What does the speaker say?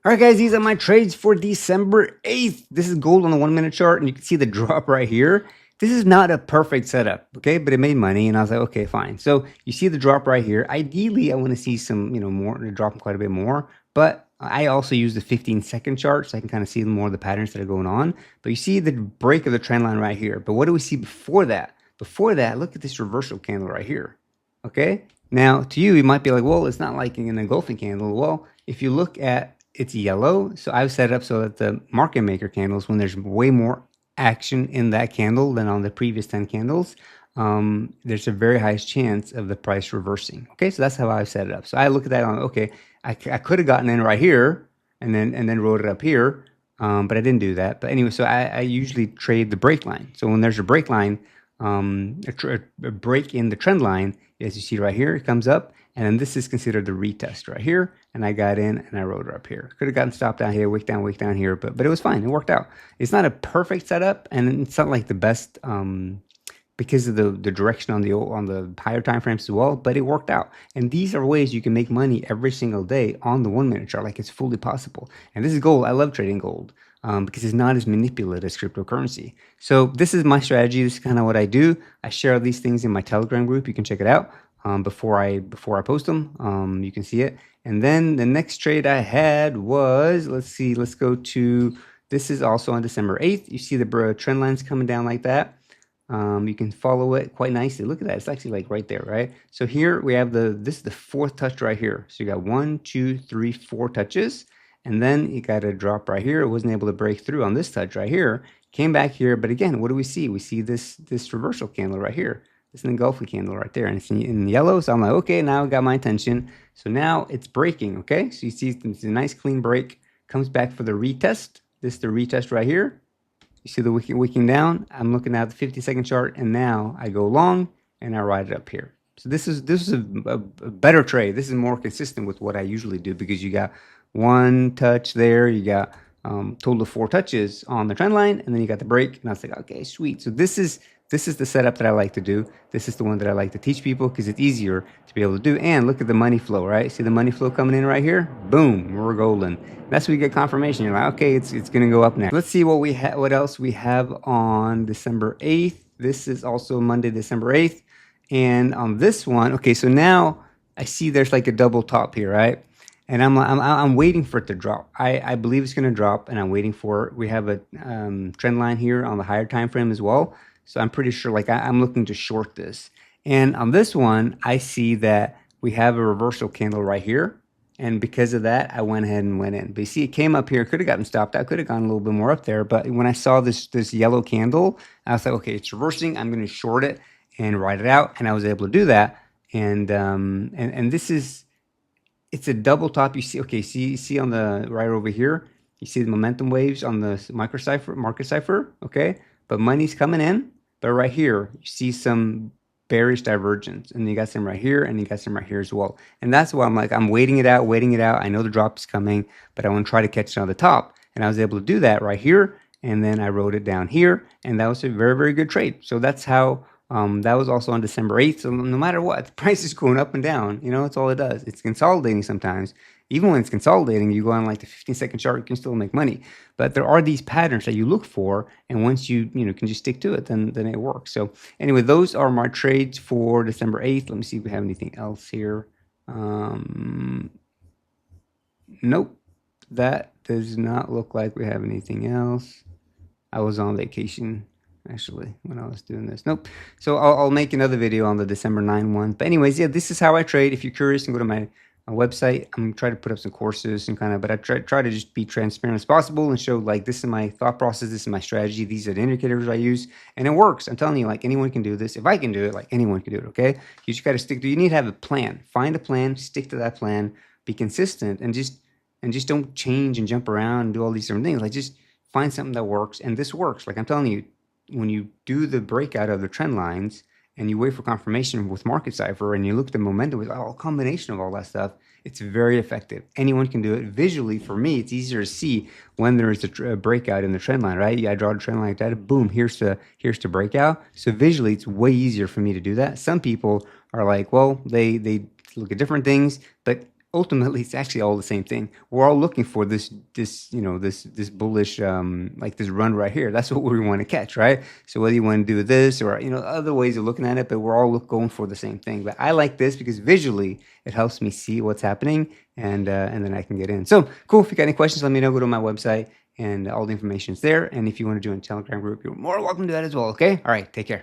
All right, guys, these are my trades for December 8th. This is gold on the 1 minute chart, and you can see the drop right here. This is not a perfect setup, okay? But it made money, and I was like, okay, fine. So you see the drop right here. Ideally, I want to see some, more, drop quite a bit more. But I also use the 15-second chart, so I can kind of see more of the patterns that are going on. But you see the break of the trend line right here. But what do we see before that? Before that, look at this reversal candle right here, okay? Now, to you, you might be like, well, it's not like an engulfing candle. Well, if you look at it's yellow, so I've set it up so that the market maker candles, when there's way more action in that candle than on the previous 10 candles, there's a very high chance of the price reversing. Okay, so that's how I've set it up. So I look at that on, okay, I could have gotten in right here and then wrote it up here, but I didn't do that. But anyway, so I usually trade the break line. So when there's a break line, a break in the trend line, as you see right here, it comes up, and then this is considered the retest right here, and I got in and I wrote it up here. Could have gotten stopped down here, wick down here, but it was fine. It worked out. It's not a perfect setup, and it's not like the best because of the direction on the higher time frames as well, but it worked out. And these are ways you can make money every single day on the 1 minute chart, like it's fully possible. And this is gold. I love trading gold. Because it's not as manipulative as cryptocurrency. So this is my strategy. This is kind of what I do. I share these things in my Telegram group. You can check it out before I post them. You can see it. And then the next trade I had was, let's see, let's go to, this is also on December 8th. You see the trend lines coming down like that. You can follow it quite nicely. Look at that. It's actually like right there, right? So here we have this is the fourth touch right here. So you got 1, 2, 3, 4 touches. And then you got a drop right here. It wasn't able to break through on this touch right here. Came back here, but again, what do we see? We see this reversal candle right here. This is an engulfing candle right there, and it's in yellow. So I'm like, okay, now it got my attention. So now it's breaking, okay? So you see it's a nice clean break. Comes back for the retest. This is the retest right here. You see the wicking down. I'm looking at the 50-second chart, and now I go long and I ride it up here. So this is a better trade. This is more consistent with what I usually do because you got one touch there, you got total of 4 touches on the trend line, and then you got the break, and I was like, okay, sweet. So this is the setup that I like to do. This is the one that I like to teach people because it's easier to be able to do. And look at the money flow, right? See the money flow coming in right here? Boom, we're golden. That's where you get confirmation. You're like, okay, it's gonna go up now. Let's see what else we have on December 8th. This is also Monday, December 8th. And on this one, okay, so now I see there's like a double top here, right? And I'm waiting for it to drop. I believe it's going to drop, and I'm waiting for it. We have a trend line here on the higher time frame as well. So I'm pretty sure, like I'm looking to short this. And on this one, I see that we have a reversal candle right here. And because of that, I went ahead and went in. But you see, it came up here. Could have gotten stopped. I could have gone a little bit more up there. But when I saw this yellow candle, I was like, okay, it's reversing. I'm going to short it and ride it out. And I was able to do that. And this is, it's a double top. You see, okay, see on the right over here, you see the momentum waves on the market cipher, okay? But money's coming in, but right here, you see some bearish divergence, and you got some right here, and you got some right here as well. And that's why I'm like, I'm waiting it out. I know the drop is coming, but I want to try to catch it on the top. And I was able to do that right here, and then I wrote it down here, and that was a very, very good trade. So that's how that was also on December 8th. So no matter what, the price is going up and down. You know, that's all it does. It's consolidating sometimes. Even when it's consolidating, you go on like the 15-second chart, you can still make money. But there are these patterns that you look for, and once you can just stick to it, then it works. So anyway, those are my trades for December 8th. Let me see if we have anything else here. Nope, that does not look like we have anything else. I was on vacation, actually, when I was doing this. Nope. So I'll make another video on the December 9 one. But anyways, yeah, this is how I trade. If you're curious, you can go to my website. I'm trying to put up some courses and but I try to just be transparent as possible and show like this is my thought process, this is my strategy, these are the indicators I use, and it works. I'm telling you, like anyone can do this. If I can do it, like anyone can do it. Okay, you just got to stick to. You need to have a plan. Find a plan, stick to that plan, be consistent, and just don't change and jump around and do all these different things. Like just find something that works, and this works. Like I'm telling you, when you do the breakout of the trend lines and you wait for confirmation with market cipher and you look at the momentum with a combination of all that stuff, it's very effective. Anyone can do it. Visually, for me, it's easier to see when there is a breakout in the trend line, right? I draw the trend line like that, boom, here's the breakout. So visually, it's way easier for me to do that. Some people are like, well, they look at different things, but ultimately it's actually all the same thing. We're all looking for this this bullish like this run right here. That's what we want to catch, right? So whether you want to do this or other ways of looking at it, but we're all going for the same thing. But I like this because visually it helps me see what's happening, and then I can get in. So cool. If you got any questions, let me know. Go to my website, and all the information is there. And if you want to join a Telegram group, you're more welcome to that as well. Okay. All right. Take care.